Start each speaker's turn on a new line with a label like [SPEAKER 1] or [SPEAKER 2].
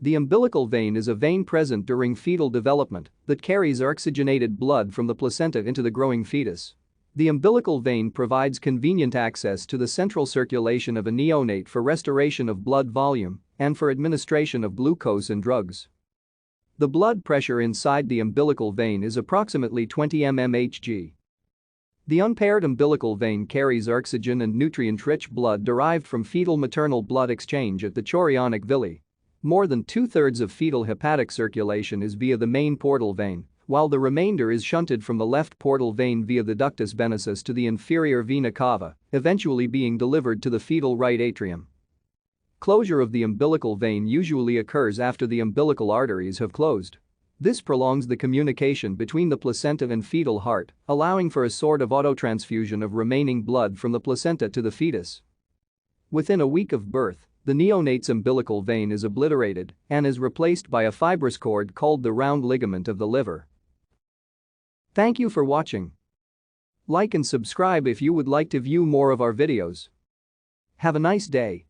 [SPEAKER 1] The umbilical vein is a vein present during fetal development that carries oxygenated blood from the placenta into the growing fetus. The umbilical vein provides convenient access to the central circulation of a neonate for restoration of blood volume and for administration of glucose and drugs. The blood pressure inside the umbilical vein is approximately 20 mmHg. The unpaired umbilical vein carries oxygen and nutrient-rich blood derived from fetal-maternal blood exchange at the chorionic villi. More than two-thirds of fetal hepatic circulation is via the main portal vein, while the remainder is shunted from the left portal vein via the ductus venosus to the inferior vena cava, eventually being delivered to the fetal right atrium. Closure of the umbilical vein usually occurs after the umbilical arteries have closed. This prolongs the communication between the placenta and fetal heart, allowing for a sort of autotransfusion of remaining blood from the placenta to the fetus. Within a week of birth, the neonate's umbilical vein is obliterated and is replaced by a fibrous cord called the round ligament of the liver. Thank you for watching. Like and subscribe if you would like to view more of our videos. Have a nice day.